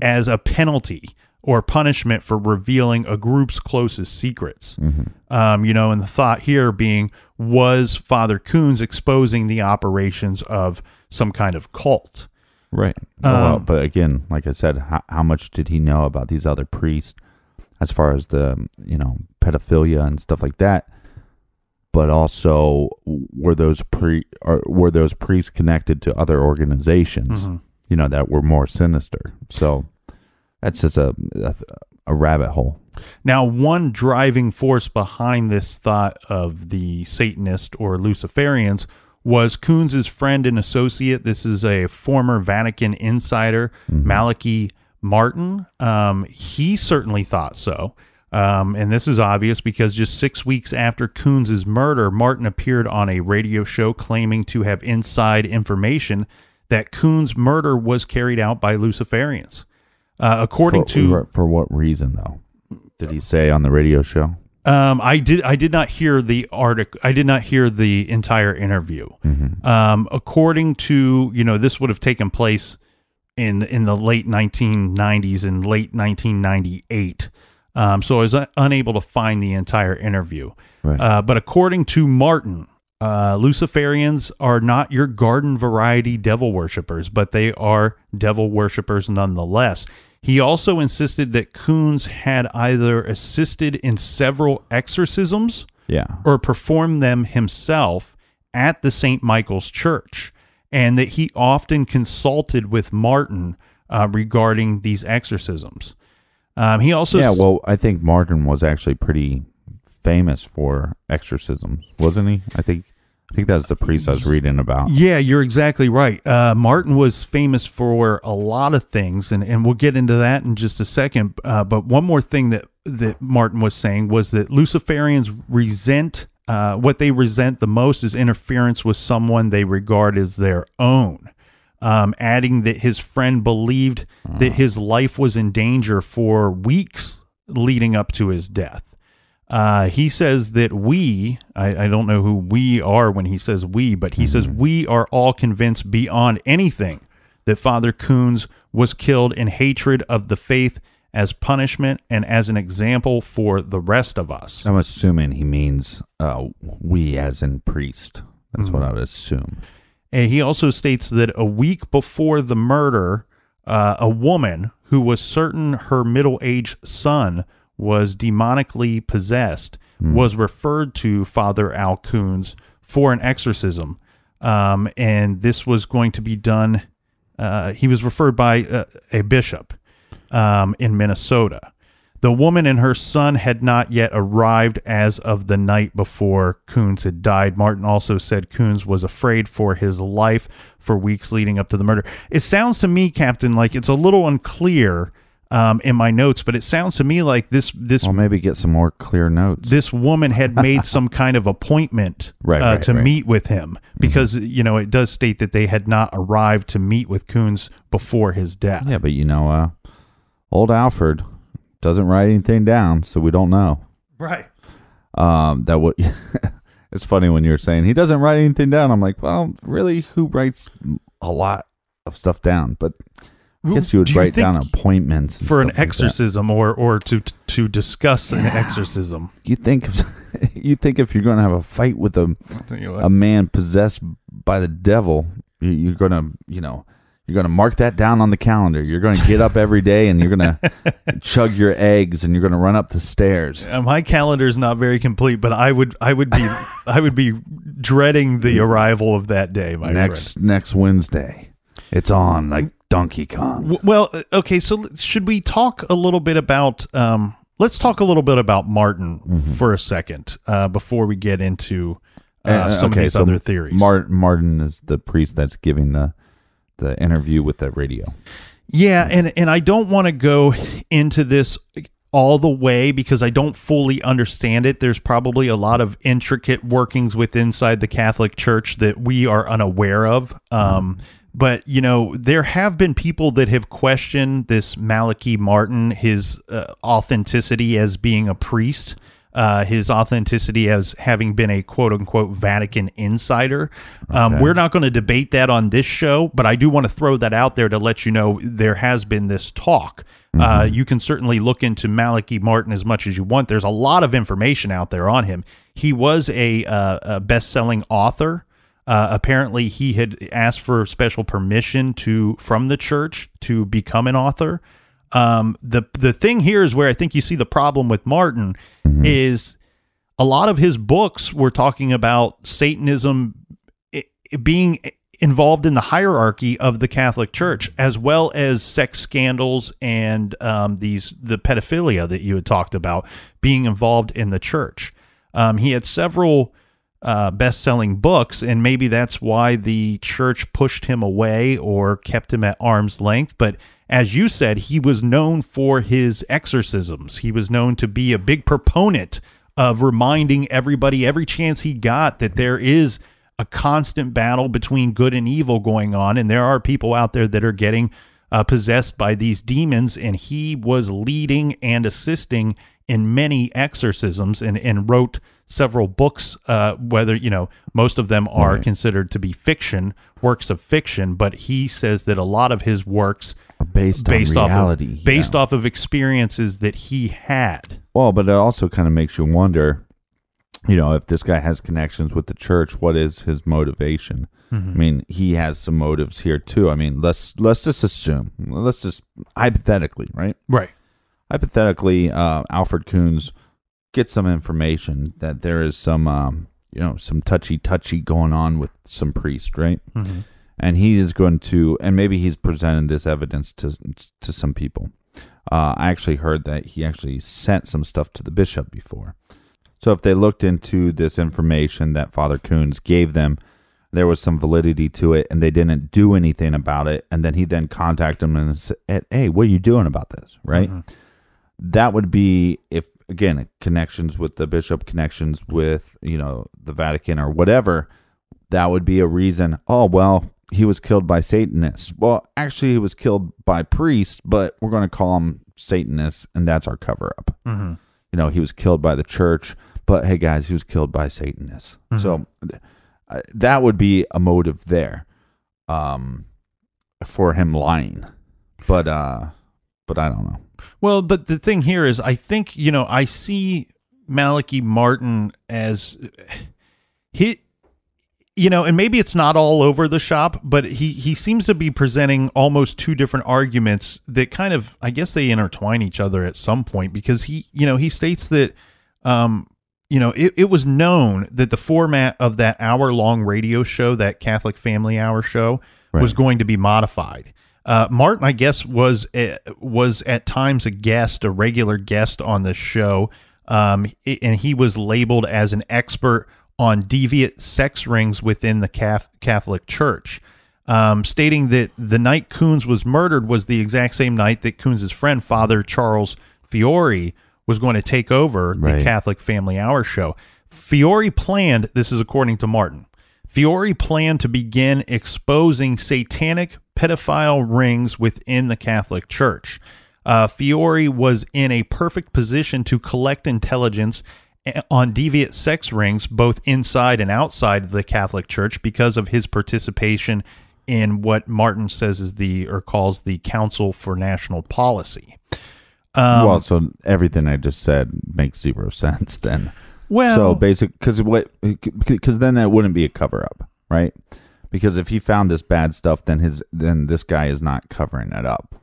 as a penalty or punishment for revealing a group's closest secrets. And the thought here being, was Father Kunz exposing the operations of some kind of cult? Right. But again, like I said, how much did he know about these other priests as far as the, pedophilia and stuff like that? But also, were those priests connected to other organizations, that were more sinister? So that's just a rabbit hole. Now, one driving force behind this thought of the Satanist or Luciferians was Kunz's friend and associate. This is a former Vatican insider, Malachi Martin. He certainly thought so. And this is obvious because just 6 weeks after Kunz's murder, Martin appeared on a radio show claiming to have inside information that Kunz's murder was carried out by Luciferians. For what reason, though? Did he say on the radio show? I did not hear the article. I did not hear the entire interview. According to, this would have taken place in the late 1990s and late 1998. So I was unable to find the entire interview. Right. But according to Martin, Luciferians are not your garden variety devil worshippers, but they are devil worshippers nonetheless. He also insisted that Kunz had either assisted in several exorcisms or performed them himself at the St. Michael's Church, and that he often consulted with Martin regarding these exorcisms. He also... I think Martin was actually pretty famous for exorcisms, wasn't he? I think that's the priest I was reading about. Yeah, you're exactly right. Martin was famous for a lot of things, and we'll get into that in just a second. But one more thing that Martin was saying was that Luciferians resent, what they resent the most is interference with someone they regard as their own. Adding that his friend believed that his life was in danger for weeks leading up to his death. He says that I don't know who we are when he says we, but he says we are all convinced beyond anything that Father Kunz was killed in hatred of the faith as punishment and as an example for the rest of us. I'm assuming he means we as in priest. That's what I would assume. And he also states that a week before the murder, a woman who was certain her middle-aged son was demonically possessed was referred to Father Al Kunz for an exorcism. And this was going to be done. He was referred by a bishop in Minnesota. The woman and her son had not yet arrived as of the night before Kunz had died. Martin also said Kunz was afraid for his life for weeks leading up to the murder. It sounds to me, Captain, like it's a little unclear in my notes, but it sounds to me like this. Well, maybe get some more clear notes. This woman had made some kind of appointment to meet with him because, it does state that they had not arrived to meet with Kunz before his death. Yeah, but old Alfred doesn't write anything down, so we don't know. Right. It's funny when you're saying he doesn't write anything down. I'm like, well, really, who writes a lot of stuff down? But I guess you would write down appointments and for stuff an exorcism or to discuss an exorcism. You think if you're going to have a fight with a man possessed by the devil, you're going to mark that down on the calendar. You're going to get up every day and you're going to chug your eggs and you're going to run up the stairs. My calendar is not very complete, but I would be dreading the arrival of that day. Next Wednesday, it's on like Donkey Kong. Well, okay. So should we talk a little bit about? Let's talk a little bit about Martin for a second before we get into some of these other theories. Martin is the priest that's giving the interview with the radio. Yeah, and I don't want to go into this all the way because I don't fully understand it. There's probably a lot of intricate workings inside the Catholic Church that we are unaware of. But, there have been people that have questioned this Malachi Martin, his authenticity as being a priest, his authenticity as having been a quote-unquote Vatican insider. We're not going to debate that on this show, but I do want to throw that out there to let you know there has been this talk. You can certainly look into Malachi Martin as much as you want. There's a lot of information out there on him. He was a best-selling author. Apparently, he had asked for special permission from the church to become an author. The thing here is where I think you see the problem with Martin is a lot of his books were talking about Satanism being involved in the hierarchy of the Catholic Church, as well as sex scandals and the pedophilia that you had talked about being involved in the church. He had several best-selling books, and maybe that's why the church pushed him away or kept him at arm's length. But as you said, he was known for his exorcisms. He was known to be a big proponent of reminding everybody every chance he got that there is a constant battle between good and evil going on, and there are people out there that are getting possessed by these demons, and he was leading and assisting in many exorcisms and wrote several books, whether, most of them are considered to be fiction, works of fiction, but he says that a lot of his works are based on reality. Off of experiences that he had. Well, but it also kind of makes you wonder, if this guy has connections with the church, what is his motivation? I mean, he has some motives here too. I mean, let's just assume, hypothetically, right? Right. Hypothetically, Alfred Kunz gets some information that there is some, some touchy going on with some priest, right? And he is going to, and maybe he's presented this evidence to some people. I actually heard that he actually sent some stuff to the bishop before. So if they looked into this information that Father Kunz gave them, there was some validity to it, and they didn't do anything about it, and then he contacted them and said, hey, what are you doing about this, right? That would be, if, again, connections with the bishop, connections with, the Vatican or whatever, that would be a reason, oh, well, he was killed by Satanists. Well, actually, he was killed by priests, but we're going to call him Satanists, and that's our cover-up. He was killed by the church, but hey, guys, he was killed by Satanists. So that would be a motive there for him lying. But but I don't know. Well, but the thing here is, I think, I see Malachi Martin as and maybe it's not all over the shop, but he seems to be presenting almost two different arguments that kind of, I guess they intertwine each other at some point, because he states that, it was known that the format of that hour-long radio show, that Catholic Family Hour show, was going to be modified. Martin, I guess, was at times a regular guest on the show, and he was labeled as an expert on deviant sex rings within the Catholic Church, stating that the night Kunz was murdered was the exact same night that Kunz's friend, Father Charles Fiore, was going to take over the Catholic Family Hour show. Fiore planned, this is according to Martin, Fiore planned to begin exposing satanic pedophile rings within the Catholic Church. Fiore was in a perfect position to collect intelligence on deviant sex rings both inside and outside the Catholic Church because of his participation in what Martin says is calls the Council for National Policy. So everything I just said makes zero sense then. Well, so because then that wouldn't be a cover up, right? Because if he found this bad stuff, then this guy is not covering it up,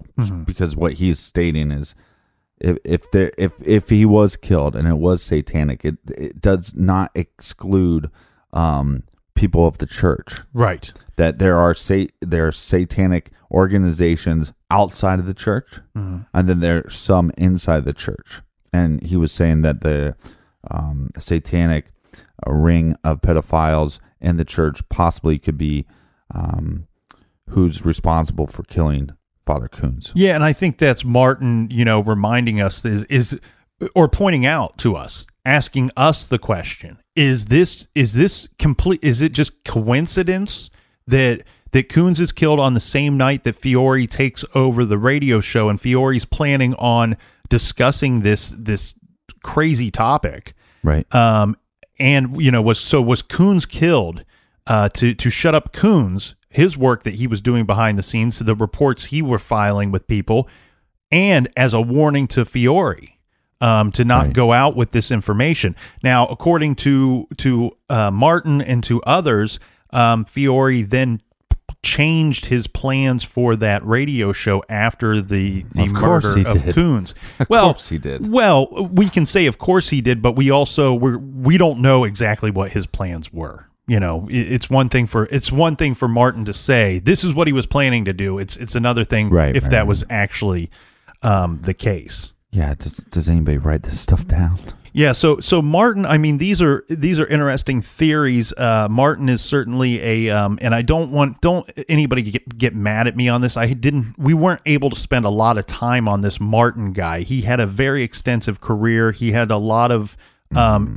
because what he's stating is, if he was killed and it was satanic, it does not exclude people of the church. Right. That there are satanic organizations outside of the church, and then there's some inside the church. And he was saying that the satanic ring of pedophiles in the church possibly could be who's responsible for killing Father Kunz. Yeah, and I think that's Martin, reminding us or pointing out to us, asking us the question: Is this complete? Is it just coincidence that Kunz is killed on the same night that Fiore takes over the radio show, and Fiore's planning on discussing this crazy topic, right? And was Kunz killed to shut up Kunz, his work that he was doing behind the scenes, to the reports he were filing with people, and as a warning to Fiore to not go out with this information. Now, according to Martin and to others, Fiore then changed his plans for that radio show after the murder of Kunz. Of course he did. Well, we can say of course he did, but we don't know exactly what his plans were. It's one thing for Martin to say this is what he was planning to do. It's another thing if that was actually the case. Yeah. Does anybody write this stuff down? Yeah. So Martin, I mean, these are interesting theories. Martin is certainly and I don't anybody get mad at me on this. We weren't able to spend a lot of time on this Martin guy. He had a very extensive career. He had a lot of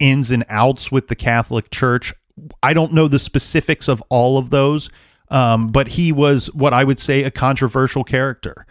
ins and outs with the Catholic Church. I don't know the specifics of all of those, but he was what I would say a controversial character.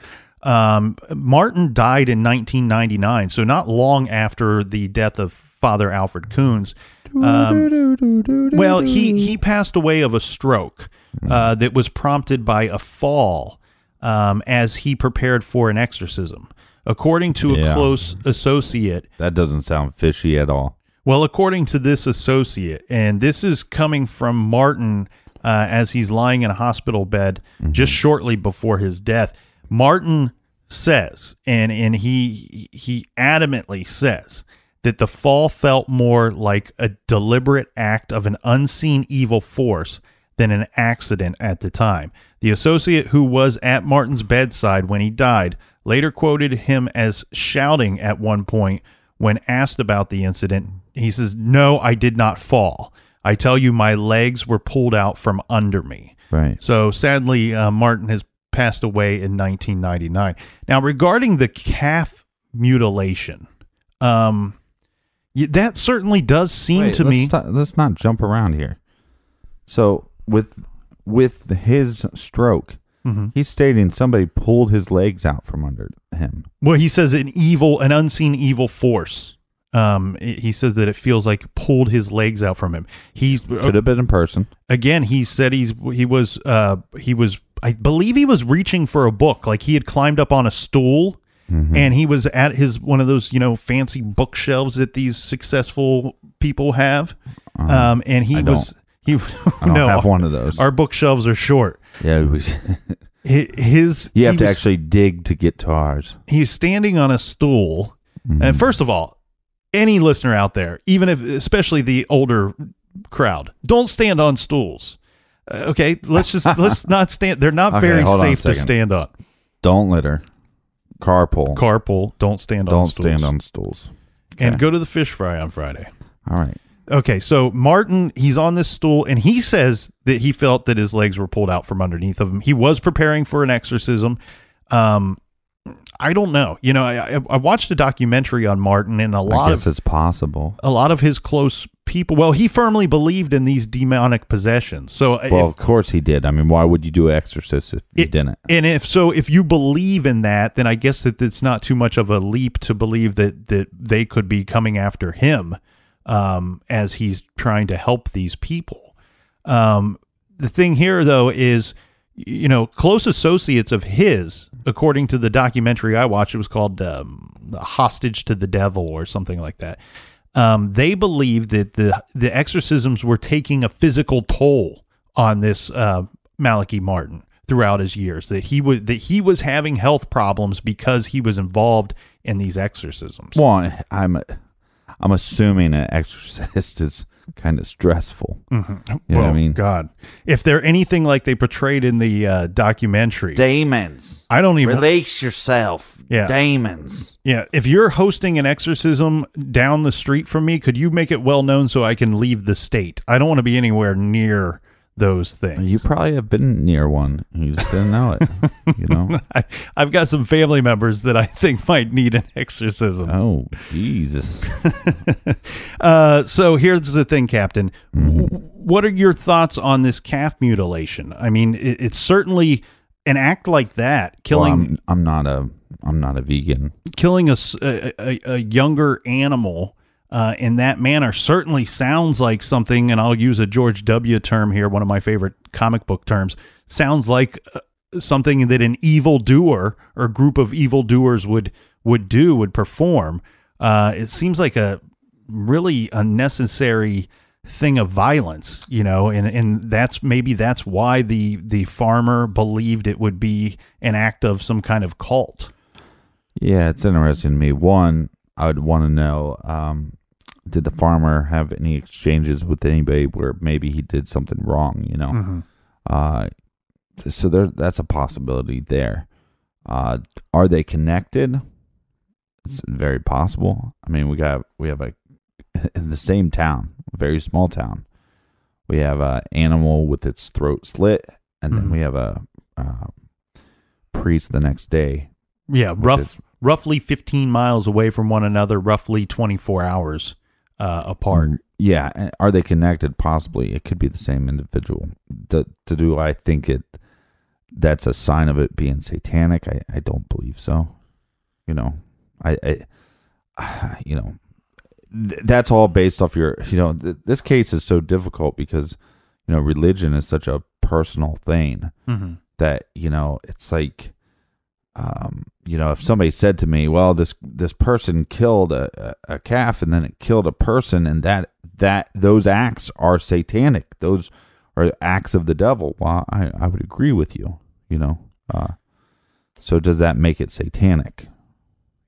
Martin died in 1999, so not long after the death of Father Alfred Kunz. Well, he passed away of a stroke that was prompted by a fall as he prepared for an exorcism. According to a close associate... That doesn't sound fishy at all. Well, according to this associate, and this is coming from Martin as he's lying in a hospital bed just shortly before his death, Martin says, and he adamantly says, that the fall felt more like a deliberate act of an unseen evil force than an accident at the time. The associate who was at Martin's bedside when he died later quoted him as shouting at one point when asked about the incident. He says, "No, I did not fall. I tell you, my legs were pulled out from under me." Right. So sadly, Martin has passed away in 1999. Now, regarding the calf mutilation, that certainly does seem to me... Let's not jump around here. So with his stroke, he's stating somebody pulled his legs out from under him. Well, he says an unseen evil force. He says that it feels like pulled his legs out from him. He could have been in person. Again, he said he was I believe he was reaching for a book. Like he had climbed up on a stool and he was at one of those, fancy bookshelves that these successful people have. And he I was, don't have one of those. Our bookshelves are short. Yeah. You have to actually dig to get to ours. He's standing on a stool. And first of all, any listener out there, especially the older crowd, don't stand on stools. Okay, let's not stand. They're not very safe to stand on. Don't litter. Carpool. Don't stand on stools. Don't stand on stools. Okay. And go to the fish fry on Friday. All right. Okay, so Martin, he's on this stool, and he says that he felt that his legs were pulled out from underneath of him. He was preparing for an exorcism. I don't know. I watched a documentary on Martin, and I guess it's possible. A lot of his close people. Well, he firmly believed in these demonic possessions. So, of course he did. I mean, why would you do an exorcist if you didn't? And if you believe in that, then I guess that it's not too much of a leap to believe that they could be coming after him, as he's trying to help these people. The thing here, though, is, close associates of his, according to the documentary I watched, it was called Hostage to the Devil or something like that. They believed that the exorcisms were taking a physical toll on this Malachi Martin throughout his years, that he was having health problems because he was involved in these exorcisms. Well, I'm assuming an exorcist is kind of stressful. Mm-hmm. You know what I mean? God, if they're anything like they portrayed in the documentary, demons. I don't even release yourself. Yeah, demons. Yeah, if you're hosting an exorcism down the street from me, could you make it well known so I can leave the state? I don't want to be anywhere near those things. You probably have been near one. You just didn't know it. I've got some family members that I think might need an exorcism. Oh, Jesus. So here's the thing, Captain. What are your thoughts on this calf mutilation? I mean, it's certainly an act like that, killing. Well, I'm not a vegan. Killing a younger animal in that manner certainly sounds like something, and I'll use a George W. term here, one of my favorite comic book terms, sounds like something that an evildoer or group of evildoers would perform. It seems like a really unnecessary thing of violence, and that's why the farmer believed it would be an act of some kind of cult. Yeah, it's interesting to me. One, I would want to know, did the farmer have any exchanges with anybody where maybe he did something wrong, So that's a possibility there. Are they connected? It's very possible. I mean, we have in the same town, a very small town, we have an animal with its throat slit, and then we have a priest the next day. Yeah, roughly 15 miles away from one another, roughly 24 hours apart. Yeah, and are they connected? Possibly. It could be the same individual. Do I think that's a sign of it being satanic? I don't believe so. That's all based off your, this case is so difficult because, religion is such a personal thing that, it's like, if somebody said to me, well, this person killed a calf and then it killed a person, and that those acts are satanic, those are acts of the devil. Well, I would agree with you, so does that make it satanic?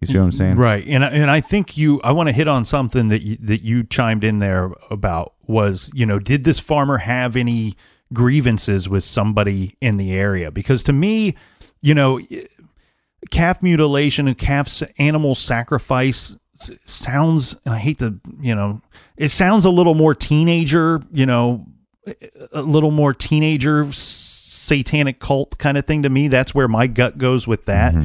You see what I'm saying? Right. And I think I want to hit on something that you chimed in there about was, did this farmer have any grievances with somebody in the area? Because to me, calf mutilation and animal sacrifice sounds, and I hate to, it sounds a little more teenager, a little more teenager satanic cult kind of thing to me. That's where my gut goes with that.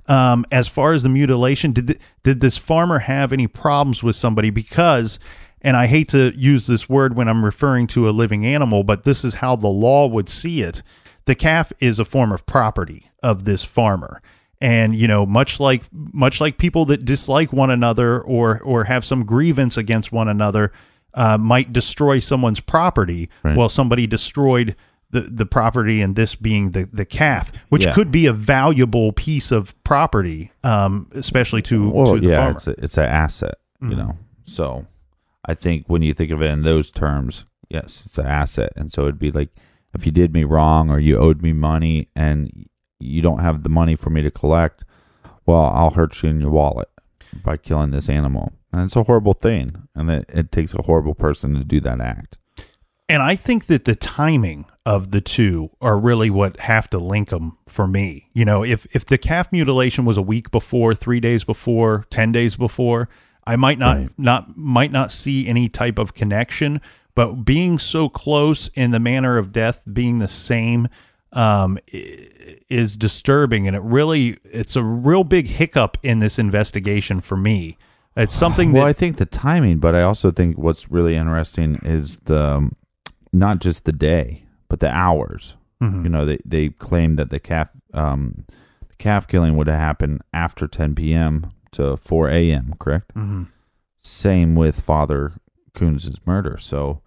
As far as the mutilation, did this farmer have any problems with somebody? Because, and I hate to use this word when I'm referring to a living animal, but this is how the law would see it. The calf is a form of property of this farmer. And, much like people that dislike one another or have some grievance against one another might destroy someone's property. Right. Well, somebody destroyed the property, and this being the calf, which Yeah. could be a valuable piece of property, especially to the farmer. It's an asset, you know. So I think when you think of it in those terms, yes, it's an asset. And so it'd be like, if you did me wrong or you owed me money and you don't have the money for me to collect, well, I'll hurt you in your wallet by killing this animal. And it's a horrible thing. And it takes a horrible person to do that act. And I think that the timing of the two are really what have to link them for me. You know, if the calf mutilation was a week before, 3 days before, 10 days before, I might not see any type of connection. But being so close in the manner of death being the same is disturbing, and it's a real big hiccup in this investigation for me. It's something Well, I think the timing, but I also think what's really interesting is not just the day, but the hours. You know, they claim that the calf killing would have happened after 10 p.m. to 4 a.m., correct? Same with Father Kunz's murder. So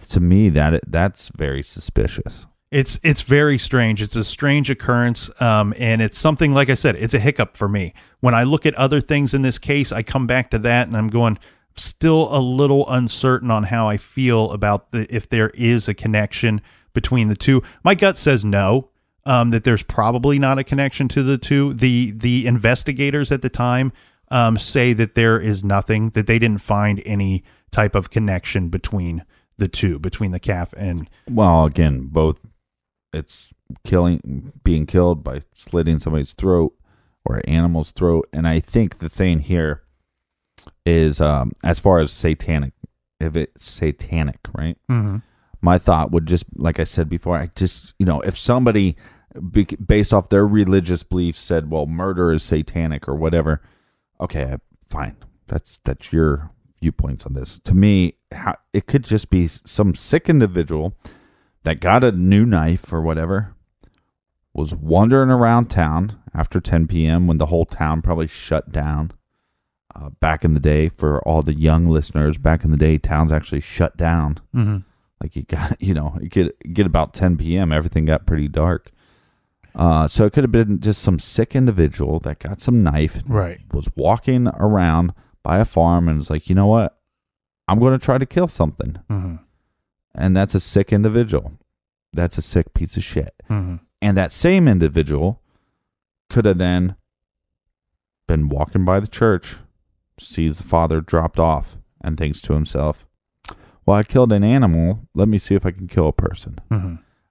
to me, that's very suspicious. It's very strange. It's a strange occurrence, and it's something, like I said, it's a hiccup for me. When I look at other things in this case, I come back to that, and I'm going, still a little uncertain on how I feel about if there is a connection between the two. My gut says no, that there's probably not a connection to the two. The investigators at the time say that there is nothing, that they didn't find any type of connection between the two, between the calf and... Well, again, both, it's being killed by slitting somebody's throat or an animal's throat. And I think the thing here is, as far as satanic, if it's satanic, right? My thought would just, like I said before, if somebody, based off their religious beliefs, said, well, murder is satanic or whatever, okay, fine. That's your viewpoints on this. To me, it could just be some sick individual that got a new knife or whatever, was wandering around town after 10 p.m. when the whole town probably shut down. Back in the day, for all the young listeners, back in the day, towns actually shut down. Like you get about 10 p.m., everything got pretty dark. So it could have been just some sick individual that got some knife, right? Was walking around by a farm and was like, you know what? I'm going to try to kill something. And that's a sick individual. That's a sick piece of shit. And that same individual could have then been walking by the church, sees the father dropped off, and thinks to himself, well, I killed an animal. Let me see if I can kill a person.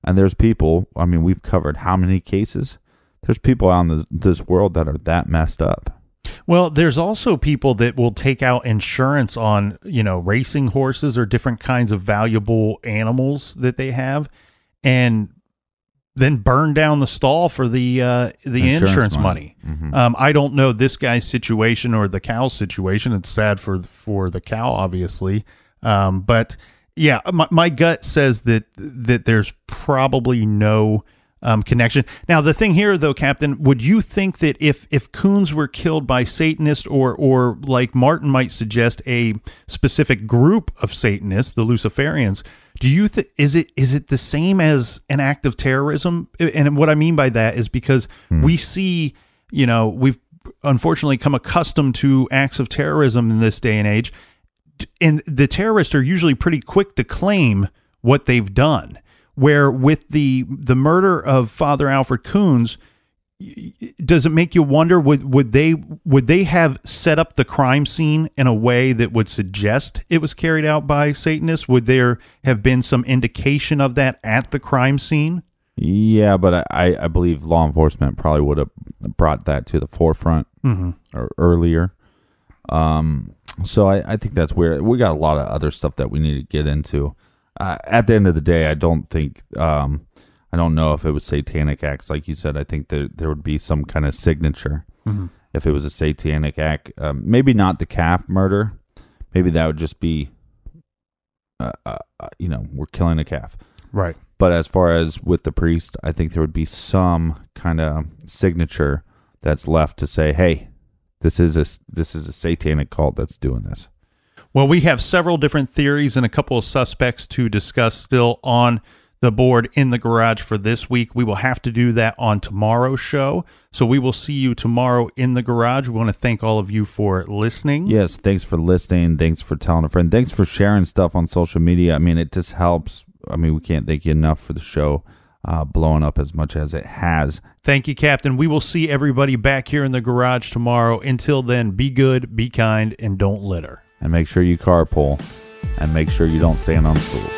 And there's people, I mean, we've covered how many cases? There's people out in this world that are that messed up. Well, there's also people that will take out insurance on, racing horses or different kinds of valuable animals that they have, and then burn down the stall for the insurance money. I don't know this guy's situation or the cow's situation. It's sad for the cow, obviously. But yeah, my gut says that there's probably no connection. Now, the thing here, though, Captain, would you think that if Kunz were killed by Satanists or like Martin might suggest, a specific group of Satanists, the Luciferians, do you think is it the same as an act of terrorism? And what I mean by that is because we see, we've unfortunately come accustomed to acts of terrorism in this day and age, and the terrorists are usually pretty quick to claim what they've done. Where with the murder of Father Alfred Kunz, does it make you wonder, would they have set up the crime scene in a way that would suggest it was carried out by Satanists? Would there have been some indication of that at the crime scene? Yeah, but I believe law enforcement probably would have brought that to the forefront or earlier. So I think that's weird. We got a lot of other stuff that we need to get into. At the end of the day, I don't know if it was satanic acts. Like you said, I think there would be some kind of signature if it was a satanic act. Maybe not the calf murder. Maybe that would just be, we're killing a calf. Right. But as far as with the priest, I think there would be some kind of signature that's left to say, hey, this is a satanic cult that's doing this. Well, we have several different theories and a couple of suspects to discuss still on the board in the garage for this week. We will have to do that on tomorrow's show. So we will see you tomorrow in the garage. We want to thank all of you for listening. Yes, thanks for listening. Thanks for telling a friend. Thanks for sharing stuff on social media. I mean, it just helps. I mean, we can't thank you enough for the show blowing up as much as it has. Thank you, Captain. We will see everybody back here in the garage tomorrow. Until then, be good, be kind, and don't litter. And make sure you carpool. And make sure you don't stand on stools.